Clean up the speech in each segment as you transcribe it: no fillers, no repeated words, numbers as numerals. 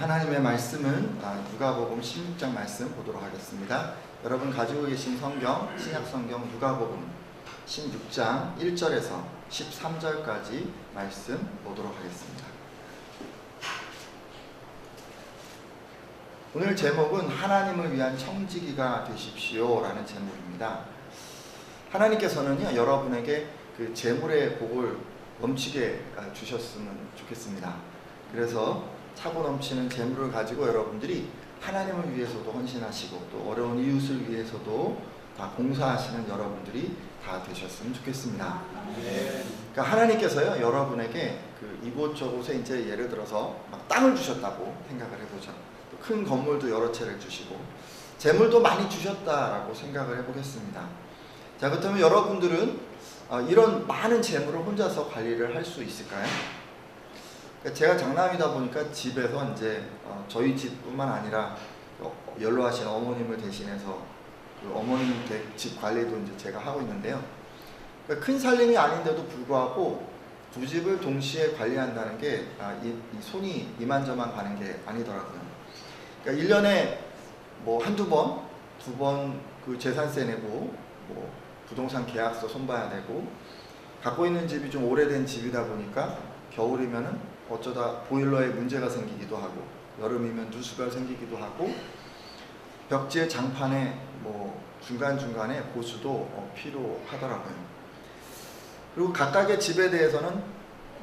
하나님의 말씀은 누가복음 16장 말씀 보도록 하겠습니다. 여러분 가지고 계신 성경, 신약성경 누가복음 16장 1절에서 13절까지 말씀 보도록 하겠습니다. 오늘 제목은 하나님을 위한 청지기가 되십시오 라는 제목입니다. 하나님께서는요, 여러분에게 그 재물의 복을 넘치게 주셨으면 좋겠습니다. 그래서 차고 넘치는 재물을 가지고 여러분들이 하나님을 위해서도 헌신하시고 또 어려운 이웃을 위해서도 다 봉사하시는 여러분들이 다 되셨으면 좋겠습니다. 그러니까 하나님께서요, 여러분에게 그 이곳저곳에 이제 예를 들어서 막 땅을 주셨다고 생각을 해보죠. 또 큰 건물도 여러 채를 주시고 재물도 많이 주셨다라고 생각을 해보겠습니다. 자, 그렇다면 여러분들은 이런 많은 재물을 혼자서 관리를 할 수 있을까요? 제가 장남이다 보니까 집에서 이제 저희 집뿐만 아니라 연로하신 어머님을 대신해서 그 어머님 집 관리도 이제 제가 하고 있는데요. 그러니까 큰 살림이 아닌데도 불구하고 두 집을 동시에 관리한다는 게 이 손이 이만저만 가는 게 아니더라고요. 그러니까 1년에 뭐 한두 번, 두 번 그 재산세 내고 뭐 부동산 계약서 손봐야 되고, 갖고 있는 집이 좀 오래된 집이다 보니까 겨울이면은 어쩌다 보일러에 문제가 생기기도 하고, 여름이면 누수가 생기기도 하고, 벽지의 장판에 뭐 중간중간에 보수도 필요하더라고요. 그리고 각각의 집에 대해서는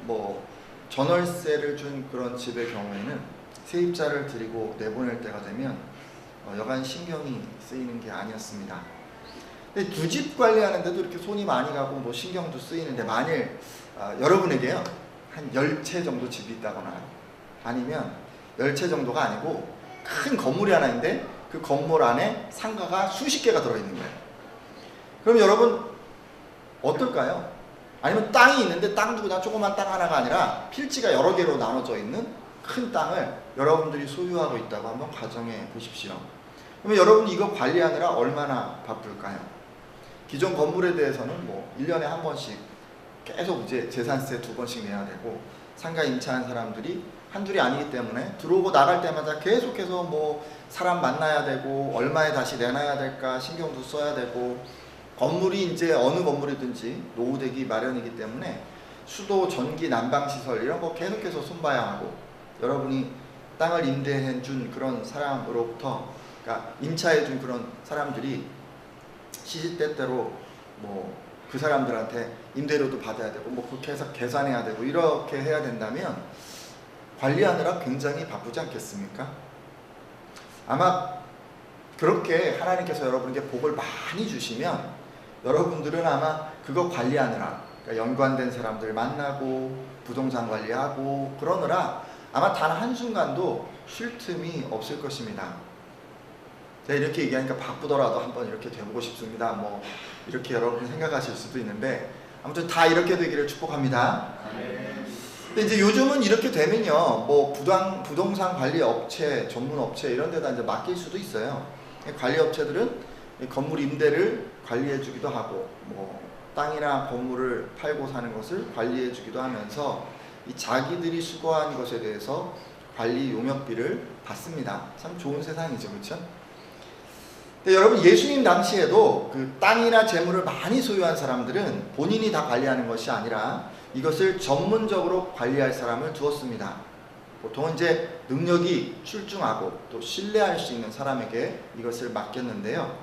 뭐 전월세를 준 그런 집의 경우에는 세입자를 들이고 내보낼 때가 되면 여간 신경이 쓰이는 게 아니었습니다. 근데 두 집 관리하는데도 이렇게 손이 많이 가고 뭐 신경도 쓰이는데, 만일 여러분에게요 한 10채 정도 집이 있다거나, 아니면 10채 정도가 아니고 큰 건물이 하나 있는데 그 건물 안에 상가가 수십 개가 들어있는 거예요. 그럼 여러분 어떨까요? 아니면 땅이 있는데 땅도 그냥 조그만 땅 하나가 아니라 필지가 여러 개로 나눠져 있는 큰 땅을 여러분들이 소유하고 있다고 한번 가정해 보십시오. 그러면 여러분 이거 관리하느라 얼마나 바쁠까요? 기존 건물에 대해서는 뭐 1년에 한 번씩 계속 이제 재산세 2번씩 내야 되고, 상가 임차한 사람들이 한둘이 아니기 때문에 들어오고 나갈 때마다 계속해서 뭐 사람 만나야 되고, 얼마에 다시 내놔야 될까 신경도 써야 되고, 건물이 이제 어느 건물이든지 노후되기 마련이기 때문에 수도, 전기, 난방시설 이런 거 계속해서 손봐야 하고, 여러분이 땅을 임대해 준 그런 사람으로부터, 그러니까 임차해 준 그런 사람들이 시시때때로 뭐 그 사람들한테 임대료도 받아야 되고 뭐 그렇게 해서 계산해야 되고 이렇게 해야 된다면 관리하느라 굉장히 바쁘지 않겠습니까? 아마 그렇게 하나님께서 여러분에게 복을 많이 주시면 여러분들은 아마 그거 관리하느라, 그러니까 연관된 사람들 만나고 부동산 관리하고 그러느라 아마 단 한순간도 쉴 틈이 없을 것입니다. 제가 이렇게 얘기하니까 바쁘더라도 한번 이렇게 돼보고 싶습니다. 뭐 이렇게 여러분이 생각하실 수도 있는데, 아무튼 다 이렇게 되기를 축복합니다. 근데 이제 요즘은 이렇게 되면요, 뭐 부동산 관리 업체, 전문 업체 이런 데다 이제 맡길 수도 있어요. 관리 업체들은 건물 임대를 관리해 주기도 하고, 뭐 땅이나 건물을 팔고 사는 것을 관리해 주기도 하면서 이 자기들이 수고한 것에 대해서 관리 용역비를 받습니다. 참 좋은 세상이죠, 그렇죠? 근데 여러분, 예수님 당시에도 그 땅이나 재물을 많이 소유한 사람들은 본인이 다 관리하는 것이 아니라 이것을 전문적으로 관리할 사람을 두었습니다. 보통은 이제 능력이 출중하고 또 신뢰할 수 있는 사람에게 이것을 맡겼는데요.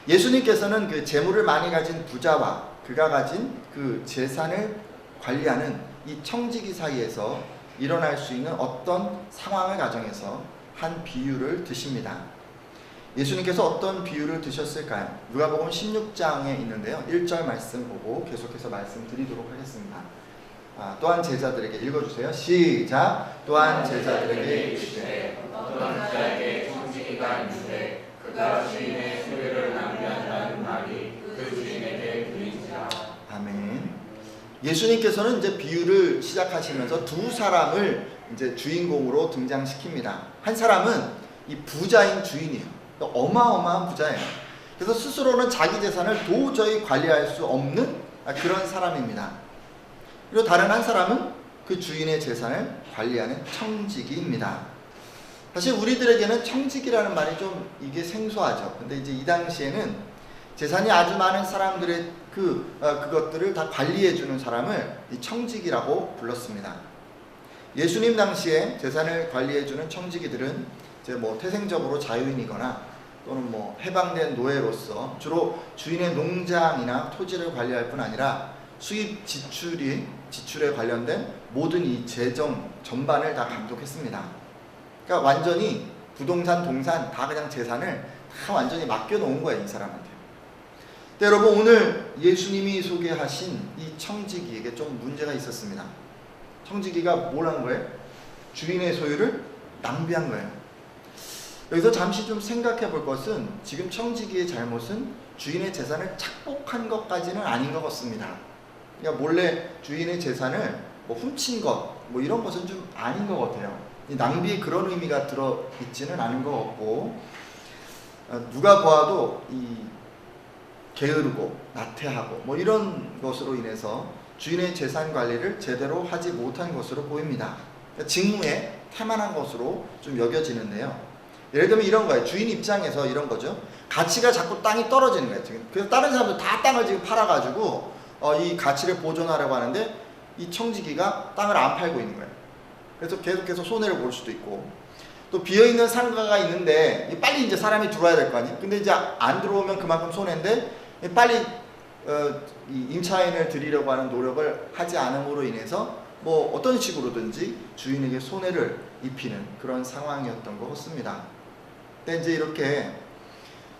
예수님께서는 그 재물을 많이 가진 부자와 그가 가진 그 재산을 관리하는 이 청지기 사이에서 일어날 수 있는 어떤 상황을 가정해서 한 비유를 드십니다. 예수님께서 어떤 비유를 드셨을까요? 누가복음 16장에 있는데요, 1절 말씀 보고 계속해서 말씀드리도록 하겠습니다. 또한 제자들에게 읽어주세요. 시작. 또한 제자들에게 이르시되 어떤 자에게 청지기가 있는데 그가 주인의 소유를 낭비한다는 말이 그 주인에게 들린지라. 아멘. 예수님께서는 이제 비유를 시작하시면서 두 사람을 이제 주인공으로 등장시킵니다. 한 사람은 이 부자인 주인이에요. 어마어마한 부자예요. 그래서 스스로는 자기 재산을 도저히 관리할 수 없는 그런 사람입니다. 그리고 다른 한 사람은 그 주인의 재산을 관리하는 청지기입니다. 사실 우리들에게는 청직이라는 말이 좀 이게 생소하죠. 근데 이제 이 당시에는 재산이 아주 많은 사람들의 그것들을 다 관리해주는 사람을 이 청직이라고 불렀습니다. 예수님 당시에 재산을 관리해주는 청지기들은 이제 뭐 태생적으로 자유인이거나 또는 뭐 해방된 노예로서 주로 주인의 농장이나 토지를 관리할 뿐 아니라 수입 지출에 관련된 모든 이 재정 전반을 다 감독했습니다. 그러니까 완전히 부동산, 동산 다 그냥 재산을 다 완전히 맡겨놓은 거예요, 이 사람한테. 근데 여러분, 오늘 예수님이 소개하신 이 청지기에게 좀 문제가 있었습니다. 청지기가 뭘 한 거예요? 주인의 소유를 낭비한 거예요. 여기서 잠시 좀 생각해 볼 것은 지금 청지기의 잘못은 주인의 재산을 착복한 것까지는 아닌 것 같습니다. 그러니까 몰래 주인의 재산을 뭐 훔친 것, 뭐 이런 것은 좀 아닌 것 같아요. 이 낭비에 그런 의미가 들어있지는 않은 것 같고, 누가 보아도 이 게으르고 나태하고 뭐 이런 것으로 인해서 주인의 재산 관리를 제대로 하지 못한 것으로 보입니다. 그러니까 직무에 태만한 것으로 좀 여겨지는데요. 예를 들면 이런 거예요. 주인 입장에서 이런 거죠. 가치가 자꾸 땅이 떨어지는 거예요. 지금. 그래서 다른 사람들 다 땅을 지금 팔아가지고 이 가치를 보존하려고 하는데 이 청지기가 땅을 안 팔고 있는 거예요. 그래서 계속해서 손해를 볼 수도 있고, 또 비어있는 상가가 있는데 빨리 이제 사람이 들어와야 될 거 아니에요. 근데 이제 안 들어오면 그만큼 손해인데 빨리 이 임차인을 드리려고 하는 노력을 하지 않음으로 인해서 뭐 어떤 식으로든지 주인에게 손해를 입히는 그런 상황이었던 것 같습니다. 근데 이제 이렇게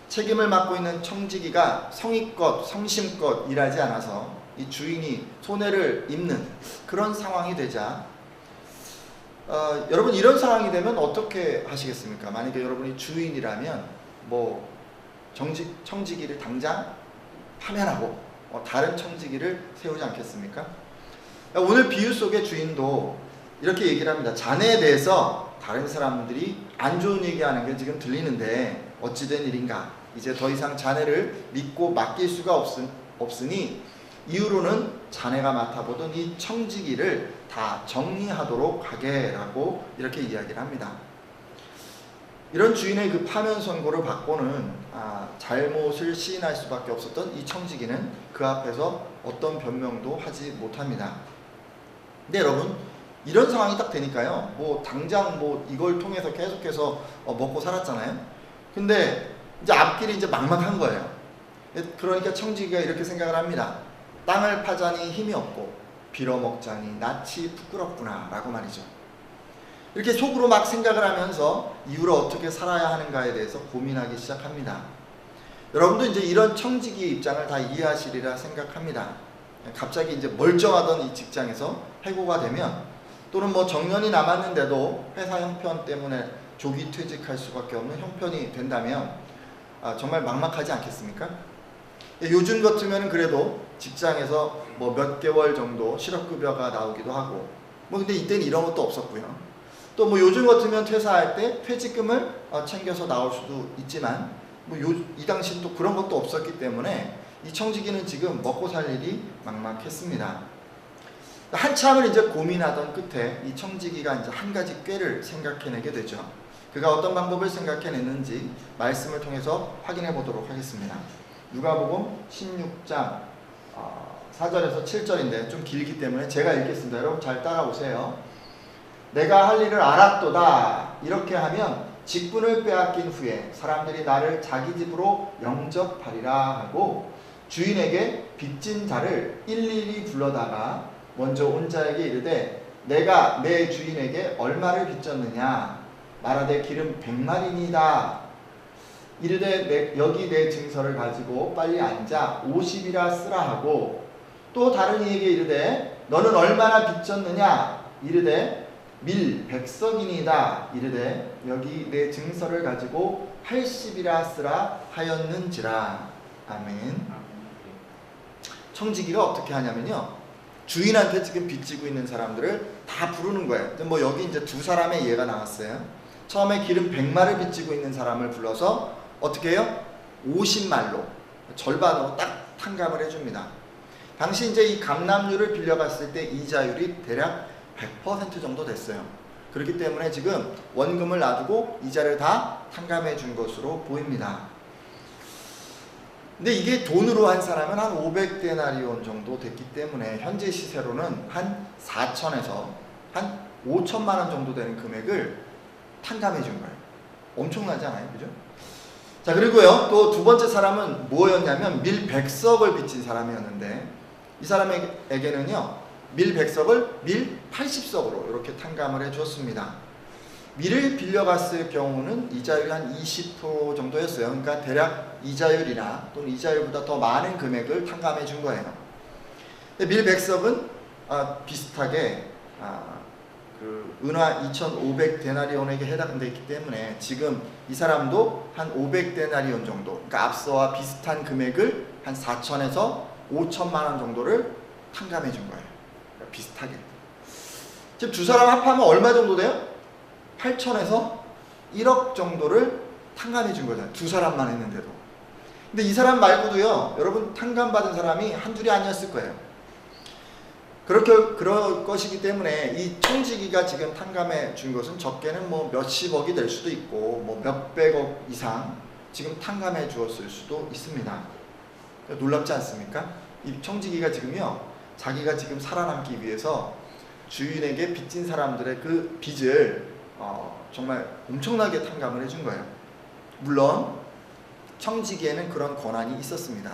책임을 맡고 있는 청지기가 성의껏 성심껏 일하지 않아서 이 주인이 손해를 입는 그런 상황이 되자 여러분, 이런 상황이 되면 어떻게 하시겠습니까? 만약에 여러분이 주인이라면 뭐 청지기를 당장 파면하고 다른 청지기를 세우지 않겠습니까? 오늘 비유 속의 주인도 이렇게 얘기를 합니다. 자네에 대해서 다른 사람들이 안 좋은 얘기하는 게 지금 들리는데 어찌된 일인가? 이제 더 이상 자네를 믿고 맡길 수가 없으니 이후로는 자네가 맡아보던 이 청지기를 다 정리하도록 하게라고 이렇게 이야기를 합니다. 이런 주인의 그 파면 선고를 받고는 잘못을 시인할 수밖에 없었던 이 청지기는 그 앞에서 어떤 변명도 하지 못합니다. 근데 여러분, 이런 상황이 딱 되니까요, 뭐 당장 뭐 이걸 통해서 계속해서 먹고 살았잖아요. 근데 이제 앞길이 이제 막막한 거예요. 그러니까 청지기가 이렇게 생각을 합니다. 땅을 파자니 힘이 없고 빌어먹자니 낯이 부끄럽구나 라고 말이죠. 이렇게 속으로 막 생각을 하면서 이후로 어떻게 살아야 하는가에 대해서 고민하기 시작합니다. 여러분도 이제 이런 청지기의 입장을 다 이해하시리라 생각합니다. 갑자기 이제 멀쩡하던 이 직장에서 해고가 되면, 또는 뭐 정년이 남았는데도 회사 형편 때문에 조기 퇴직할 수밖에 없는 형편이 된다면 정말 막막하지 않겠습니까? 요즘 같으면 그래도 직장에서 뭐 몇 개월 정도 실업급여가 나오기도 하고, 뭐 근데 이때는 이런 것도 없었고요. 또 뭐 요즘 같으면 퇴사할 때 퇴직금을 챙겨서 나올 수도 있지만, 뭐 이 당시는 또 그런 것도 없었기 때문에 이 청지기는 지금 먹고 살 일이 막막했습니다. 한참을 이제 고민하던 끝에 이 청지기가 이제 한 가지 꾀를 생각해내게 되죠. 그가 어떤 방법을 생각해냈는지 말씀을 통해서 확인해 보도록 하겠습니다. 누가복음 16장 4절에서 7절인데 좀 길기 때문에 제가 읽겠습니다. 여러분 잘 따라오세요. 내가 할 일을 알았도다. 이렇게 하면 직분을 빼앗긴 후에 사람들이 나를 자기 집으로 영접하리라 하고 주인에게 빚진 자를 일일이 불러다가 먼저 온 자에게 이르되 내가 내 주인에게 얼마를 빚졌느냐 말하되 기름 100마리니이다. 이르되 여기 내 증서를 가지고 빨리 앉아 50이라 쓰라 하고, 또 다른 이에게 이르되 너는 얼마나 빚졌느냐 이르되 밀 100석이니이다. 이르되 여기 내 증서를 가지고 80이라 쓰라 하였는지라. 아멘. 청지기가 어떻게 하냐면요, 주인한테 지금 빚지고 있는 사람들을 다 부르는 거예요. 뭐 여기 이제 두 사람의 예가 나왔어요. 처음에 기름 100마를 빚지고 있는 사람을 불러서 어떻게 해요? 50말로 절반으로 딱 탕감을 해줍니다. 당시 이제 이 감납류를 빌려갔을 때 이자율이 대략 100% 정도 됐어요. 그렇기 때문에 지금 원금을 놔두고 이자를 다 탕감해 준 것으로 보입니다. 근데 이게 돈으로 한 사람은 한 500데나리온 정도 됐기 때문에 현재 시세로는 한 4천에서 한 5천만 원 정도 되는 금액을 탕감해 준 거예요. 엄청나지 않아요? 그죠? 자, 그리고요, 또 두 번째 사람은 뭐였냐면 밀 100석을 빚진 사람이었는데, 이 사람에게는요, 밀 100석을 밀 80석으로 이렇게 탕감을 해 주었습니다. 밀을 빌려갔을 경우는 이자율이 한 20% 정도였어요. 그러니까 대략 이자율이나 또는 이자율보다 더 많은 금액을 탕감해 준 거예요. 근데 밀 100석은 비슷하게 그 은화 2,500데나리온에게 해당되기 때문에 지금 이 사람도 한 500데나리온 정도, 그러니까 앞서와 비슷한 금액을 한 4천에서 5천만 원 정도를 탕감해 준 거예요. 그러니까 비슷하게. 지금 두 사람 합하면 얼마 정도 돼요? 8천에서 1억 정도를 탕감해 준 거잖아요. 두 사람만 했는데도. 근데 이 사람 말고도요, 여러분 탕감받은 사람이 한둘이 아니었을 거예요. 그럴 것이기 때문에 이 청지기가 지금 탕감해 준 것은 적게는 뭐 몇십억이 될 수도 있고 뭐 몇백억 이상 지금 탕감해 주었을 수도 있습니다. 놀랍지 않습니까? 이 청지기가 지금요, 자기가 지금 살아남기 위해서 주인에게 빚진 사람들의 그 빚을 정말 엄청나게 탕감을 해준 거예요. 물론 청지기에는 그런 권한이 있었습니다.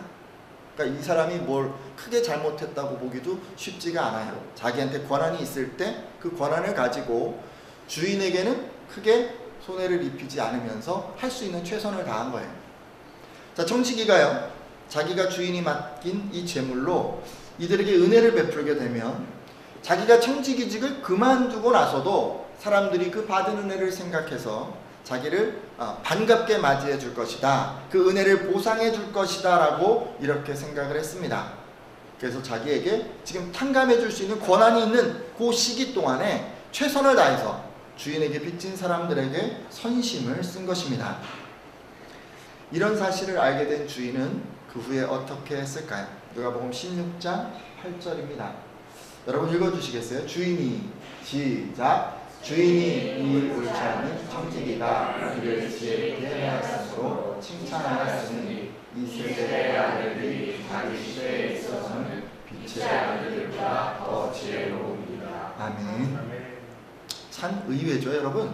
그러니까 이 사람이 뭘 크게 잘못했다고 보기도 쉽지가 않아요. 자기한테 권한이 있을 때 그 권한을 가지고 주인에게는 크게 손해를 입히지 않으면서 할 수 있는 최선을 다한 거예요. 자, 청지기가요, 자기가 주인이 맡긴 이 재물로 이들에게 은혜를 베풀게 되면 자기가 청지기직을 그만두고 나서도 사람들이 그 받은 은혜를 생각해서 자기를 반갑게 맞이해 줄 것이다, 그 은혜를 보상해 줄 것이다 라고 이렇게 생각을 했습니다. 그래서 자기에게 지금 탕감해 줄 수 있는 권한이 있는 그 시기 동안에 최선을 다해서 주인에게 빚진 사람들에게 선심을 쓴 것입니다. 이런 사실을 알게 된 주인은 그 후에 어떻게 했을까요? 누가복음 16장 8절입니다. 여러분 읽어주시겠어요? 주인이, 시작. 주인이 이 옳지 않은 청지기가 그를 지혜롭게 하였으므로 칭찬하였으니 이 세대의 아들들이 자기 시대에 있어서는 빛의 아들들보다 더 지혜로웁니다. 아멘. 참 의외죠, 여러분.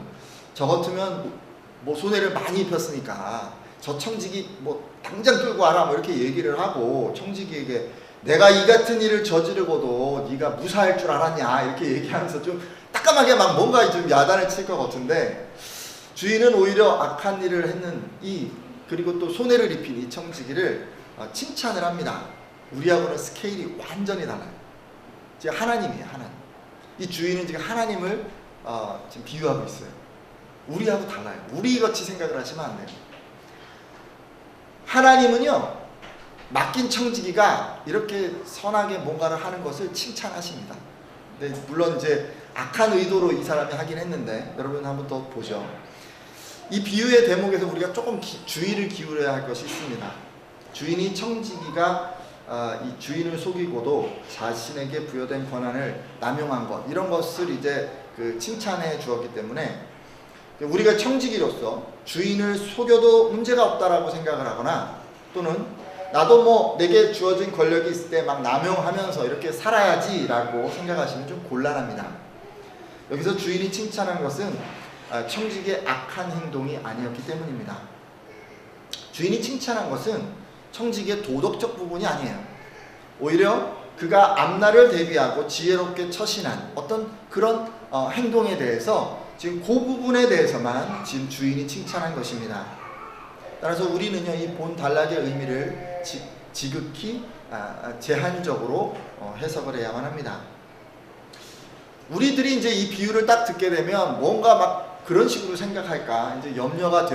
저 같으면 뭐 손해를 많이 입혔으니까 저 청지기 뭐 당장 끌고 와라 뭐 이렇게 얘기를 하고, 청지기에게 내가 이 같은 일을 저지르고도 네가 무사할 줄 알았냐 이렇게 얘기하면서 좀 따끔하게 막 뭔가 좀 야단을 칠 것 같은데, 주인은 오히려 악한 일을 했는 그리고 또 손해를 입힌 이 청지기를 칭찬을 합니다. 우리하고는 스케일이 완전히 달라요. 지금 하나님이에요, 하나님. 이 주인은 지금 하나님을 지금 비유하고 있어요. 우리하고 달라요. 우리같이 생각을 하시면 안 돼요. 하나님은요, 맡긴 청지기가 이렇게 선하게 뭔가를 하는 것을 칭찬하십니다. 근데 물론 이제 악한 의도로 이 사람이 하긴 했는데, 여러분 한번 더 보죠. 이 비유의 대목에서 우리가 조금 주의를 기울여야 할 것이 있습니다. 주인이 청지기가 이 주인을 속이고도 자신에게 부여된 권한을 남용한 것, 이런 것을 이제 칭찬해 주었기 때문에 우리가 청지기로서 주인을 속여도 문제가 없다라고 생각을 하거나, 또는 나도 뭐 내게 주어진 권력이 있을 때 막 남용하면서 이렇게 살아야지라고 생각하시면 좀 곤란합니다. 여기서 주인이 칭찬한 것은 청지기의 악한 행동이 아니었기 때문입니다. 주인이 칭찬한 것은 청지기의 도덕적 부분이 아니에요. 오히려 그가 앞날을 대비하고 지혜롭게 처신한 어떤 그런 행동에 대해서 지금 그 부분에 대해서만 지금 주인이 칭찬한 것입니다. 따라서 우리는요, 이 본 단락의 의미를 지극히 제한적으로 해석을 해야만 합니다. 우리들이 이제 이 비유를 딱 듣게 되면 뭔가 막 그런 식으로 생각할까 이제 염려가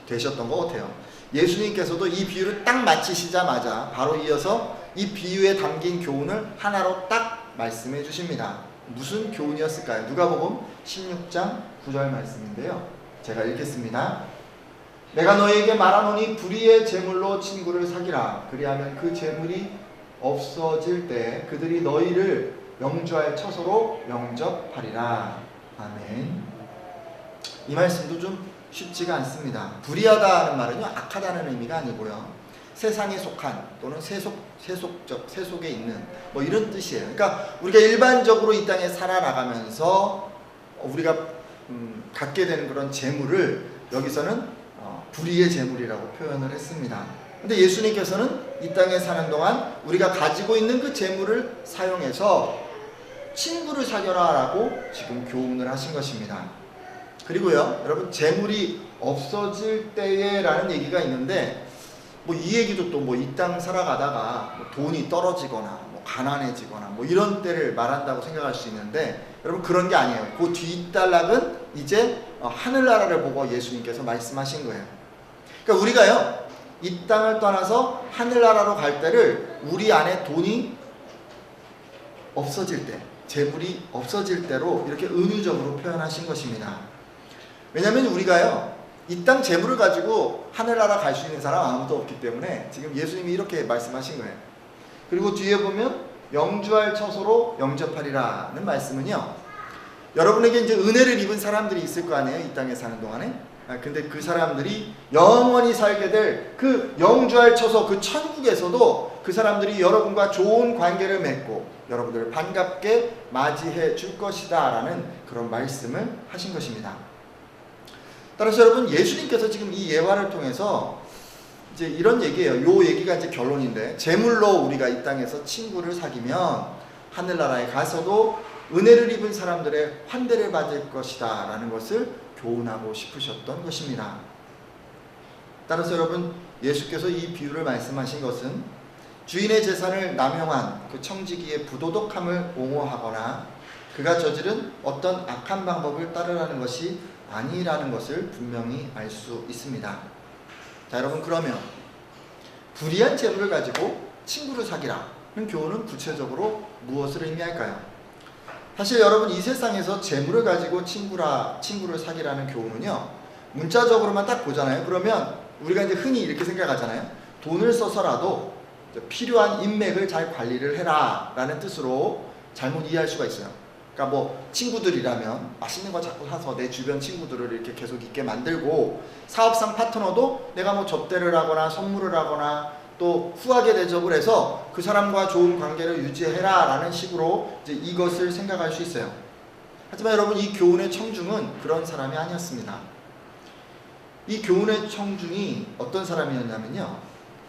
되셨던 것 같아요. 예수님께서도 이 비유를 딱 마치시자마자 바로 이어서 이 비유에 담긴 교훈을 하나로 딱 말씀해 주십니다. 무슨 교훈이었을까요? 누가복음 16장 9절 말씀인데요. 제가 읽겠습니다. 내가 너희에게 말하노니 불의의 재물로 친구를 사귀라. 그리하면 그 재물이 없어질 때 그들이 너희를 영주할 처소로 영접하리라. 아멘. 이 말씀도 좀 쉽지가 않습니다. 불의하다는 말은요, 악하다는 의미가 아니고요, 세상에 속한 또는 세속에 있는 뭐 이런 뜻이에요. 그러니까 우리가 일반적으로 이 땅에 살아나가면서 우리가 갖게 되는 그런 재물을 여기서는 불의의 재물이라고 표현을 했습니다. 근데 예수님께서는 이 땅에 사는 동안 우리가 가지고 있는 그 재물을 사용해서 친구를 사귀라 라고 지금 교훈을 하신 것입니다. 그리고요, 여러분, 재물이 없어질 때에 라는 얘기가 있는데, 뭐 이 얘기도 또 뭐 이 땅 살아가다가 뭐 돈이 떨어지거나 뭐 가난해지거나 뭐 이런 때를 말한다고 생각할 수 있는데, 여러분, 그런 게 아니에요. 그 뒷단락은 이제 하늘나라를 보고 예수님께서 말씀하신 거예요. 그러니까 우리가요, 이 땅을 떠나서 하늘나라로 갈 때를 우리 안에 돈이 없어질 때, 재물이 없어질 때로 이렇게 은유적으로 표현하신 것입니다. 왜냐하면 우리가요, 이 땅 재물을 가지고 하늘나라 갈 수 있는 사람 아무도 없기 때문에 지금 예수님이 이렇게 말씀하신 거예요. 그리고 뒤에 보면 영주할 처소로 영접하리라는 말씀은요, 여러분에게 이제 은혜를 입은 사람들이 있을 거 아니에요, 이 땅에 사는 동안에. 근데 그 사람들이 영원히 살게 될 그 영주할 처소, 그 천국에서도 그 사람들이 여러분과 좋은 관계를 맺고 여러분들을 반갑게 맞이해 줄 것이다 라는 그런 말씀을 하신 것입니다. 따라서 여러분, 예수님께서 지금 이 예화를 통해서 이제 이런 얘기예요. 요 얘기가 이제 결론인데, 재물로 우리가 이 땅에서 친구를 사귀면 하늘나라에 가서도 은혜를 입은 사람들의 환대를 받을 것이다 라는 것을 교훈하고 싶으셨던 것입니다. 따라서 여러분, 예수께서 이 비유를 말씀하신 것은 주인의 재산을 남용한 그 청지기의 부도덕함을 옹호하거나 그가 저지른 어떤 악한 방법을 따르라는 것이 아니라는 것을 분명히 알 수 있습니다. 자, 여러분, 그러면 불의한 재물을 가지고 친구를 사귀라는 교훈은 구체적으로 무엇을 의미할까요? 사실 여러분, 이 세상에서 재물을 가지고 친구를 사귀라는 교훈은요, 문자적으로만 딱 보잖아요. 그러면 우리가 이제 흔히 이렇게 생각하잖아요. 돈을 써서라도 필요한 인맥을 잘 관리를 해라 라는 뜻으로 잘못 이해할 수가 있어요. 그러니까 뭐 친구들이라면 맛있는 거 자꾸 사서 내 주변 친구들을 이렇게 계속 있게 만들고, 사업상 파트너도 내가 뭐 접대를 하거나 선물을 하거나 또 후하게 대접을 해서 그 사람과 좋은 관계를 유지해라 라는 식으로 이제 이것을 생각할 수 있어요. 하지만 여러분, 이 교훈의 청중은 그런 사람이 아니었습니다. 이 교훈의 청중이 어떤 사람이었냐면요,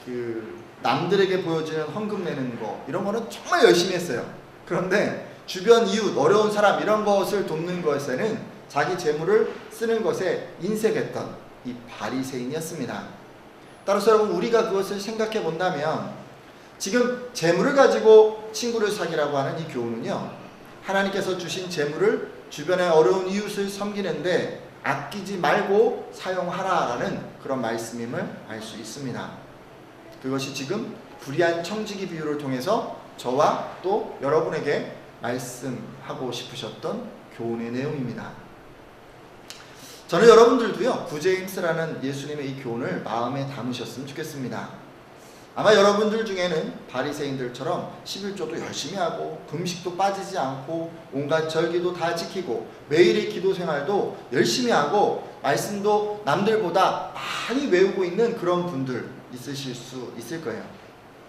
그 남들에게 보여지는 헌금 내는 거 이런 거는 정말 열심히 했어요. 그런데 주변 이웃, 어려운 사람 이런 것을 돕는 것에는 자기 재물을 쓰는 것에 인색했던 이 바리새인이었습니다. 따라서 여러분, 우리가 그것을 생각해 본다면 지금 재물을 가지고 친구를 사귀라고 하는 이 교훈은요, 하나님께서 주신 재물을 주변의 어려운 이웃을 섬기는데 아끼지 말고 사용하라라는 그런 말씀임을 알 수 있습니다. 그것이 지금 불의한 청지기 비유를 통해서 저와 또 여러분에게 말씀하고 싶으셨던 교훈의 내용입니다. 저는 여러분들도요, 구제임스라는 예수님의 이 교훈을 마음에 담으셨으면 좋겠습니다. 아마 여러분들 중에는 바리새인들처럼 11조도 열심히 하고 금식도 빠지지 않고 온갖 절기도 다 지키고 매일의 기도 생활도 열심히 하고 말씀도 남들보다 많이 외우고 있는 그런 분들 있으실 수 있을 거예요.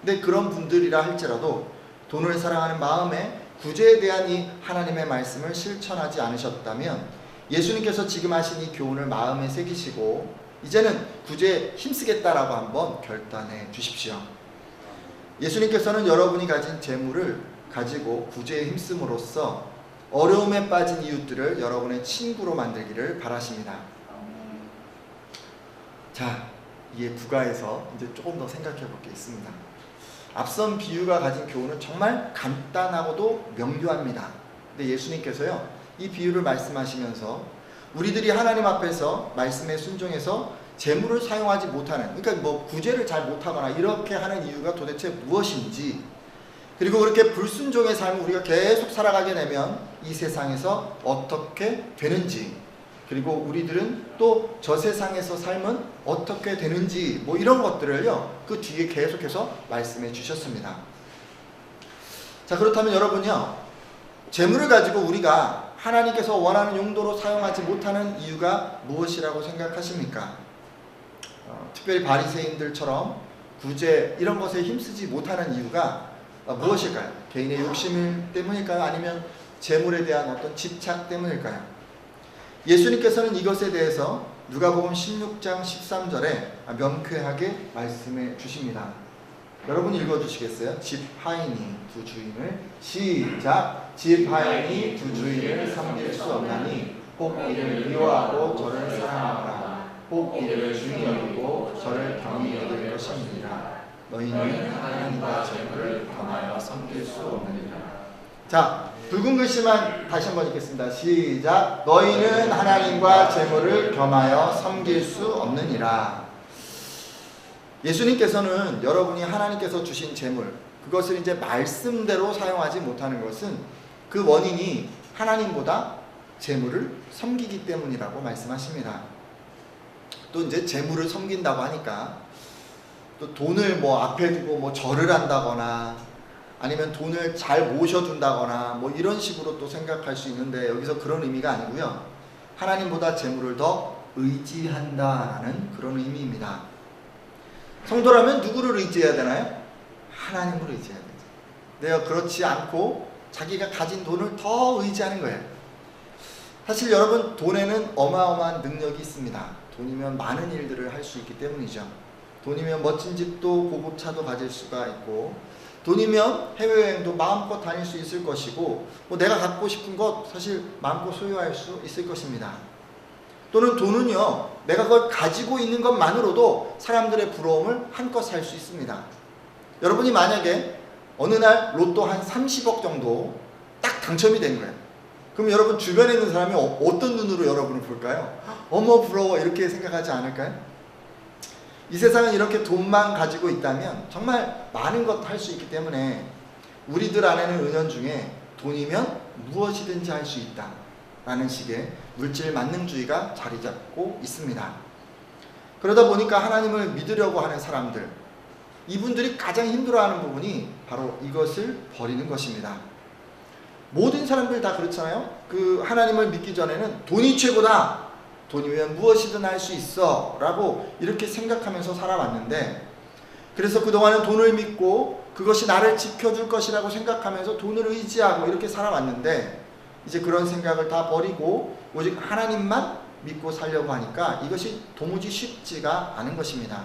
근데 그런 분들이라 할지라도 돈을 사랑하는 마음에 구제에 대한 이 하나님의 말씀을 실천하지 않으셨다면 예수님께서 지금 하신 이 교훈을 마음에 새기시고 이제는 구제에 힘쓰겠다라고 한번 결단해 주십시오. 예수님께서는 여러분이 가진 재물을 가지고 구제에 힘씀으로써 어려움에 빠진 이웃들을 여러분의 친구로 만들기를 바라십니다. 자, 이에 부가해서 이제 조금 더 생각해 볼 게 있습니다. 앞선 비유가 가진 교훈은 정말 간단하고도 명료합니다. 근데 예수님께서요, 이 비유를 말씀하시면서 우리들이 하나님 앞에서 말씀에 순종해서 재물을 사용하지 못하는, 그러니까 뭐 구제를 잘 못하거나 이렇게 하는 이유가 도대체 무엇인지, 그리고 그렇게 불순종의 삶을 우리가 계속 살아가게 되면 이 세상에서 어떻게 되는지, 그리고 우리들은 또 저 세상에서 삶은 어떻게 되는지, 뭐 이런 것들을요, 그 뒤에 계속해서 말씀해 주셨습니다. 자, 그렇다면 여러분요, 재물을 가지고 우리가 하나님께서 원하는 용도로 사용하지 못하는 이유가 무엇이라고 생각하십니까? 특별히 바리새인들처럼 구제 이런 것에 힘쓰지 못하는 이유가 무엇일까요? 개인의 욕심 때문일까요? 아니면 재물에 대한 어떤 집착 때문일까요? 예수님께서는 이것에 대해서 누가복음 16장 13절에 명쾌하게 말씀해 주십니다. 여러분 읽어주시겠어요? 집 하인이 두 주인을 시작. 집 하인이 두 주인을 섬길 수 없나니 혹 이를 미워하고 저를 사랑하라. 혹 이를 중히 여기고 저를 경히 여길 것입니다. 너희는 하나님과 재물을 겸하여 섬길 수 없느니라. 자, 붉은 글씨만 다시 한번 읽겠습니다. 시작. 너희는 하나님과 재물을 겸하여 섬길 수 없느니라. 예수님께서는 여러분이 하나님께서 주신 재물, 그것을 이제 말씀대로 사용하지 못하는 것은 그 원인이 하나님보다 재물을 섬기기 때문이라고 말씀하십니다. 또 이제 재물을 섬긴다고 하니까 또 돈을 뭐 앞에 두고 뭐 절을 한다거나 아니면 돈을 잘 모셔준다거나 뭐 이런 식으로 또 생각할 수 있는데, 여기서 그런 의미가 아니고요. 하나님보다 재물을 더 의지한다라는 그런 의미입니다. 성도라면 누구를 의지해야 되나요? 하나님을 의지해야 되죠. 내가 그렇지 않고 자기가 가진 돈을 더 의지하는 거예요. 사실 여러분, 돈에는 어마어마한 능력이 있습니다. 돈이면 많은 일들을 할 수 있기 때문이죠. 돈이면 멋진 집도 고급 차도 가질 수가 있고, 돈이면 해외여행도 마음껏 다닐 수 있을 것이고, 뭐 내가 갖고 싶은 것 사실 마음껏 소유할 수 있을 것입니다. 또는 돈은요, 내가 그걸 가지고 있는 것만으로도 사람들의 부러움을 한껏 살 수 있습니다. 여러분이 만약에 어느 날 로또 한 30억 정도 딱 당첨이 된 거예요. 그럼 여러분 주변에 있는 사람이 어떤 눈으로 여러분을 볼까요? 어머 부러워, 이렇게 생각하지 않을까요? 이 세상은 이렇게 돈만 가지고 있다면 정말 많은 것 할 수 있기 때문에 우리들 안에는 은연중에 돈이면 무엇이든지 할 수 있다 라는 식의 물질 만능주의가 자리 잡고 있습니다. 그러다 보니까 하나님을 믿으려고 하는 사람들, 이분들이 가장 힘들어하는 부분이 바로 이것을 버리는 것입니다. 모든 사람들 다 그렇잖아요. 그 하나님을 믿기 전에는 돈이 최고다, 돈이면 무엇이든 할 수 있어 라고 이렇게 생각하면서 살아왔는데, 그래서 그동안은 돈을 믿고 그것이 나를 지켜줄 것이라고 생각하면서 돈을 의지하고 이렇게 살아왔는데, 이제 그런 생각을 다 버리고 오직 하나님만 믿고 살려고 하니까 이것이 도무지 쉽지가 않은 것입니다.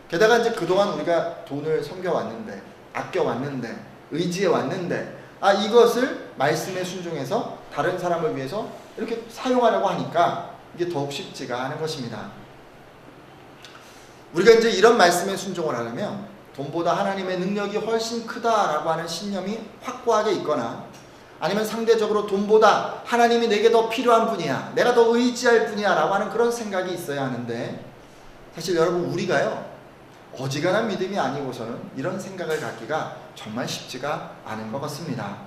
게다가 이제 그동안 우리가 돈을 섬겨왔는데, 아껴왔는데, 의지해왔는데, 이것을 말씀에 순종해서 다른 사람을 위해서 이렇게 사용하려고 하니까 이게 더욱 쉽지가 않은 것입니다. 우리가 이제 이런 말씀에 순종을 하려면 돈보다 하나님의 능력이 훨씬 크다라고 하는 신념이 확고하게 있거나, 아니면 상대적으로 돈보다 하나님이 내게 더 필요한 분이야, 내가 더 의지할 분이야 라고 하는 그런 생각이 있어야 하는데, 사실 여러분 우리가요, 어지간한 믿음이 아니고서는 이런 생각을 갖기가 정말 쉽지가 않은 것 같습니다.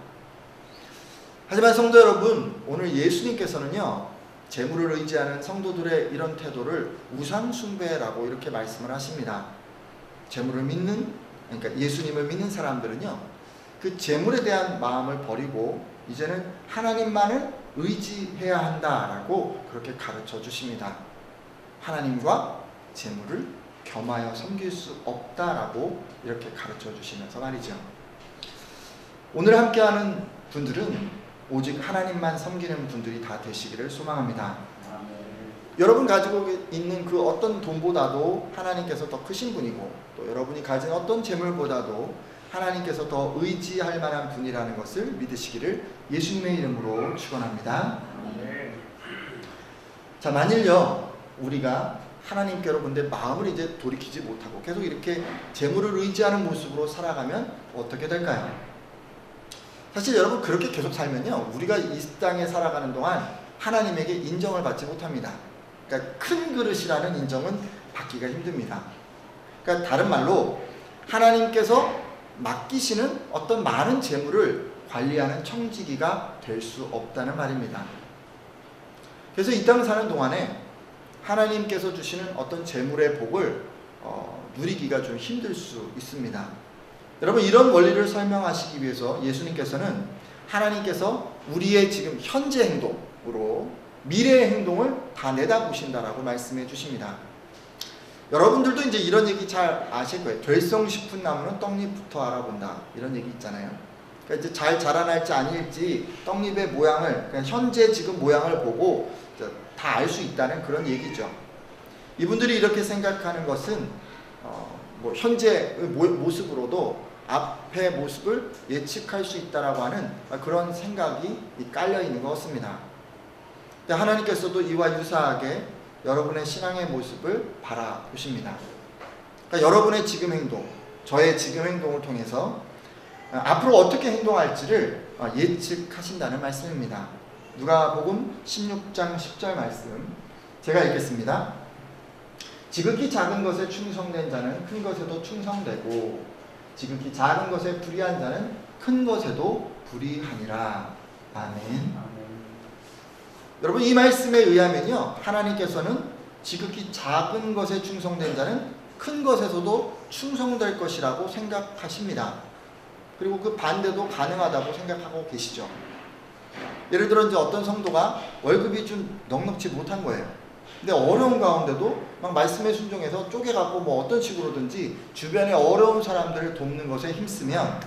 하지만 성도 여러분, 오늘 예수님께서는요, 재물을 의지하는 성도들의 이런 태도를 우상숭배라고 이렇게 말씀을 하십니다. 재물을 믿는, 그러니까 예수님을 믿는 사람들은요, 그 재물에 대한 마음을 버리고 이제는 하나님만을 의지해야 한다라고 그렇게 가르쳐 주십니다. 하나님과 재물을 겸하여 섬길 수 없다라고 이렇게 가르쳐 주시면서 말이죠. 오늘 함께하는 분들은 오직 하나님만 섬기는 분들이 다 되시기를 소망합니다. 여러분 가지고 있는 그 어떤 돈보다도 하나님께서 더 크신 분이고, 또 여러분이 가진 어떤 재물보다도 하나님께서 더 의지할 만한 분이라는 것을 믿으시기를 예수님의 이름으로 축원합니다. 자, 만일요 우리가 하나님께로 근데 마음을 이제 돌이키지 못하고 계속 이렇게 재물을 의지하는 모습으로 살아가면 어떻게 될까요? 사실 여러분 그렇게 계속 살면요, 우리가 이 땅에 살아가는 동안 하나님에게 인정을 받지 못합니다. 그러니까 큰 그릇이라는 인정은 받기가 힘듭니다. 그러니까 다른 말로 하나님께서 맡기시는 어떤 많은 재물을 관리하는 청지기가 될 수 없다는 말입니다. 그래서 이 땅 사는 동안에 하나님께서 주시는 어떤 재물의 복을 누리기가 좀 힘들 수 있습니다. 여러분, 이런 원리를 설명하시기 위해서 예수님께서는 하나님께서 우리의 지금 현재 행동으로 미래의 행동을 다 내다보신다라고 말씀해 주십니다. 여러분들도 이제 이런 얘기 잘 아실 거예요. 될성 싶은 나무는 떡잎부터 알아본다. 이런 얘기 있잖아요. 그러니까 이제 잘 자라날지 아닐지 떡잎의 모양을, 그냥 현재 지금 모양을 보고 다 알 수 있다는 그런 얘기죠. 이분들이 이렇게 생각하는 것은 뭐 현재 모습으로도 앞의 모습을 예측할 수 있다라고 하는 그런 생각이 깔려 있는 것 같습니다. 하나님께서도 이와 유사하게 여러분의 신앙의 모습을 바라보십니다. 그러니까 여러분의 지금 행동, 저의 지금 행동을 통해서 앞으로 어떻게 행동할지를 예측하신다는 말씀입니다. 누가복음 16장 10절 말씀 제가 읽겠습니다. 지극히 작은 것에 충성된 자는 큰 것에도 충성되고 지극히 작은 것에 불의한 자는 큰 것에도 불의하니라. 아멘. 여러분, 이 말씀에 의하면요, 하나님께서는 지극히 작은 것에 충성된 자는 큰 것에서도 충성될 것이라고 생각하십니다. 그리고 그 반대도 가능하다고 생각하고 계시죠. 예를 들어 이제 어떤 성도가 월급이 좀 넉넉지 못한 거예요. 근데 어려운 가운데도 막 말씀에 순종해서 쪼개갖고 뭐 어떤 식으로든지 주변에 어려운 사람들을 돕는 것에 힘쓰면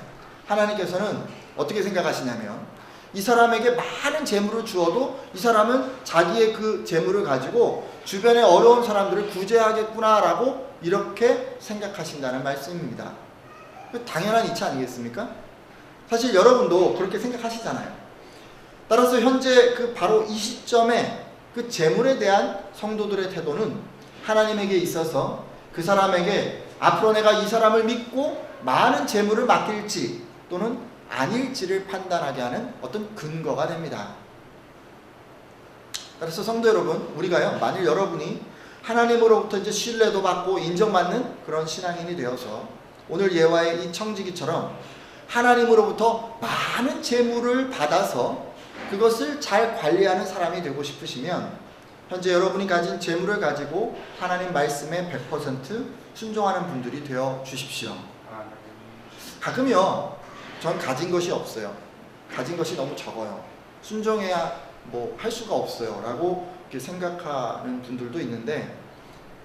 하나님께서는 어떻게 생각하시냐면 이 사람에게 많은 재물을 주어도 이 사람은 자기의 그 재물을 가지고 주변에 어려운 사람들을 구제하겠구나라고 이렇게 생각하신다는 말씀입니다. 당연한 이치 아니겠습니까? 사실 여러분도 그렇게 생각하시잖아요. 따라서 현재 그 바로 이 시점에 그 재물에 대한 성도들의 태도는 하나님에게 있어서 그 사람에게 앞으로 내가 이 사람을 믿고 많은 재물을 맡길지 또는 아닐지를 판단하게 하는 어떤 근거가 됩니다. 그래서 성도 여러분, 우리가요, 만일 여러분이 하나님으로부터 이제 신뢰도 받고 인정받는 그런 신앙인이 되어서 오늘 예화의 이 청지기처럼 하나님으로부터 많은 재물을 받아서 그것을 잘 관리하는 사람이 되고 싶으시면 현재 여러분이 가진 재물을 가지고 하나님 말씀에 100% 순종하는 분들이 되어 주십시오. 가끔요, 전 가진 것이 없어요. 가진 것이 너무 적어요. 순종해야 뭐 할 수가 없어요 라고 이렇게 생각하는 분들도 있는데,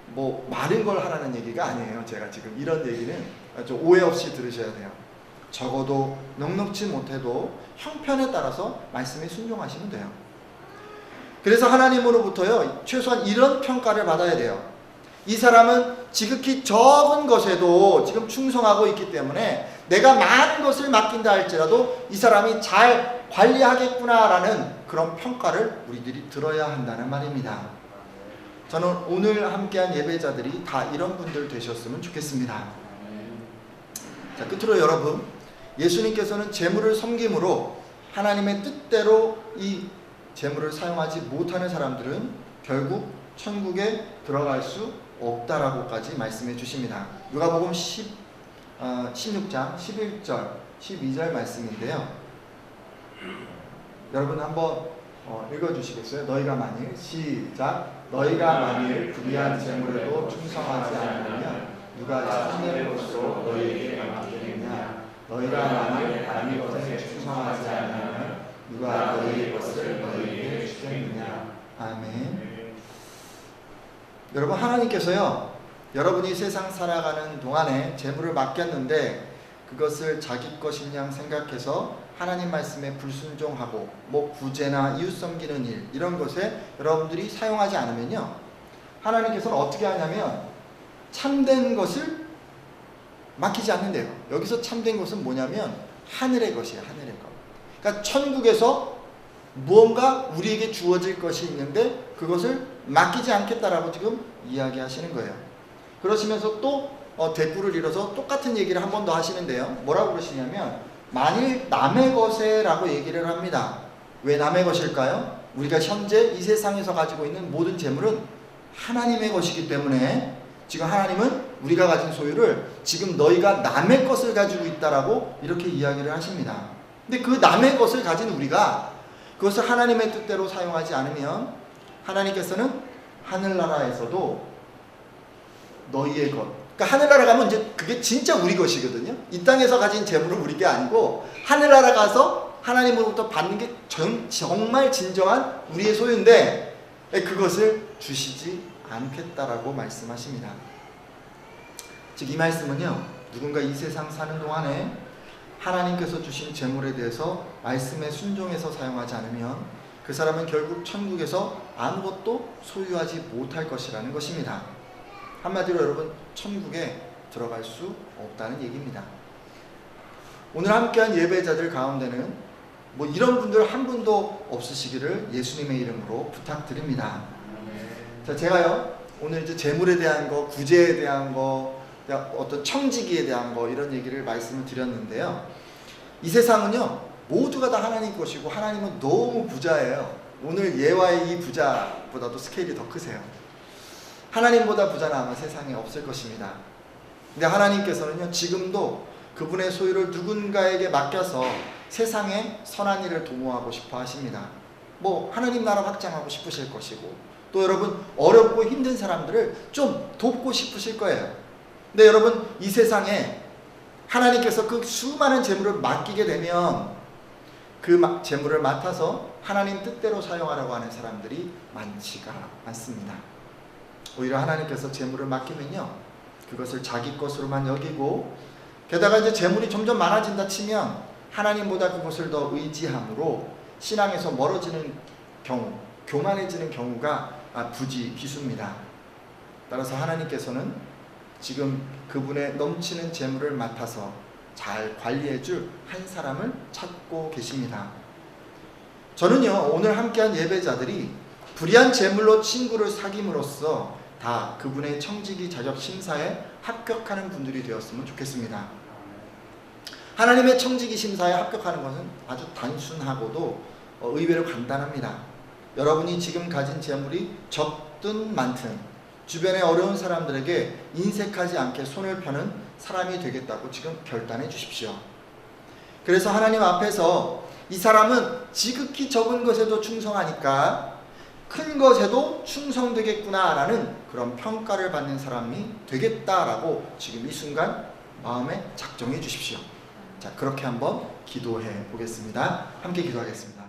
뭐 많은 걸 하라는 얘기가 아니에요. 제가 지금 이런 얘기는 좀 오해 없이 들으셔야 돼요. 적어도 넉넉지 못해도 형편에 따라서 말씀에 순종하시면 돼요. 그래서 하나님으로부터요, 최소한 이런 평가를 받아야 돼요. 이 사람은 지극히 적은 것에도 지금 충성하고 있기 때문에 내가 많은 것을 맡긴다 할지라도 이 사람이 잘 관리하겠구나라는 그런 평가를 우리들이 들어야 한다는 말입니다. 저는 오늘 함께한 예배자들이 다 이런 분들 되셨으면 좋겠습니다. 자, 끝으로 여러분, 예수님께서는 재물을 섬김으로 하나님의 뜻대로 이 재물을 사용하지 못하는 사람들은 결국 천국에 들어갈 수 없다라고까지 말씀해 주십니다. 누가복음 16장 11절 12절 말씀인데요. 여러분 한번 읽어주시겠어요? 너희가 만일 시작 너희가 만일 불의한 재물에도 충성하지 않으면 누가 참된 것으로 너희에게 맡기느냐? 너희가 만일 남의 것에 충성하지 않으면 누가 너희의 것을 너희에게 주겠느냐? 아멘. 여러분, 하나님께서요, 여러분이 세상 살아가는 동안에 재물을 맡겼는데 그것을 자기 것인 양 생각해서 하나님 말씀에 불순종하고 뭐 구제나 이웃 섬기는 일 이런 것에 여러분들이 사용하지 않으면요, 하나님께서는 어떻게 하냐면 참된 것을 맡기지 않는데요. 여기서 참된 것은 뭐냐면 하늘의 것이에요. 하늘의 것. 그러니까 천국에서 무언가 우리에게 주어질 것이 있는데 그것을 맡기지 않겠다라고 지금 이야기하시는 거예요. 그러시면서 또 대꾸를 이뤄서 똑같은 얘기를 한 번 더 하시는데요. 뭐라고 그러시냐면 만일 남의 것에 라고 얘기를 합니다. 왜 남의 것일까요? 우리가 현재 이 세상에서 가지고 있는 모든 재물은 하나님의 것이기 때문에 지금 하나님은 우리가 가진 소유를 지금 너희가 남의 것을 가지고 있다라고 이렇게 이야기를 하십니다. 근데 그 남의 것을 가진 우리가 그것을 하나님의 뜻대로 사용하지 않으면 하나님께서는 하늘나라에서도 너희의 것, 그러니까 하늘나라 가면 이제 그게 진짜 우리 것이거든요. 이 땅에서 가진 재물은 우리 게 아니고 하늘나라 가서 하나님으로부터 받는 게 정말 진정한 우리의 소유인데 그것을 주시지 않겠다라고 말씀하십니다. 즉 이 말씀은요, 누군가 이 세상 사는 동안에 하나님께서 주신 재물에 대해서 말씀에 순종해서 사용하지 않으면 그 사람은 결국 천국에서 아무것도 소유하지 못할 것이라는 것입니다. 한마디로 여러분, 천국에 들어갈 수 없다는 얘기입니다. 오늘 함께한 예배자들 가운데는 뭐 이런 분들 한 분도 없으시기를 예수님의 이름으로 부탁드립니다. 자, 제가요 오늘 이제 재물에 대한 거, 구제에 대한 거, 어떤 청지기에 대한 거 이런 얘기를 말씀을 드렸는데요. 이 세상은요 모두가 다 하나님 것이고 하나님은 너무 부자예요. 오늘 예와의 이 부자보다도 스케일이 더 크세요. 하나님보다 부자는 아마 세상에 없을 것입니다. 근데 하나님께서는요 지금도 그분의 소유를 누군가에게 맡겨서 세상에 선한 일을 도모하고 싶어 하십니다. 뭐 하나님 나라 확장하고 싶으실 것이고, 또 여러분 어렵고 힘든 사람들을 좀 돕고 싶으실 거예요. 근데 여러분 이 세상에 하나님께서 그 수많은 재물을 맡기게 되면 그 재물을 맡아서 하나님 뜻대로 사용하려고 하는 사람들이 많지가 않습니다. 오히려 하나님께서 재물을 맡기면요 그것을 자기 것으로만 여기고, 게다가 이제 재물이 점점 많아진다 치면 하나님보다 그것을 더 의지함으로 신앙에서 멀어지는 경우, 교만해지는 경우가 부지 기수입니다. 따라서 하나님께서는 지금 그분의 넘치는 재물을 맡아서 잘 관리해줄 한 사람을 찾고 계십니다. 저는요 오늘 함께한 예배자들이 불의한 재물로 친구를 사귐으로써 다 그분의 청지기 자격 심사에 합격하는 분들이 되었으면 좋겠습니다. 하나님의 청지기 심사에 합격하는 것은 아주 단순하고도 의외로 간단합니다. 여러분이 지금 가진 재물이 적든 많든 주변의 어려운 사람들에게 인색하지 않게 손을 펴는 사람이 되겠다고 지금 결단해 주십시오. 그래서 하나님 앞에서 이 사람은 지극히 적은 것에도 충성하니까 큰 것에도 충성되겠구나 라는 그런 평가를 받는 사람이 되겠다라고 지금 이 순간 마음에 작정해 주십시오. 자, 그렇게 한번 기도해 보겠습니다. 함께 기도하겠습니다.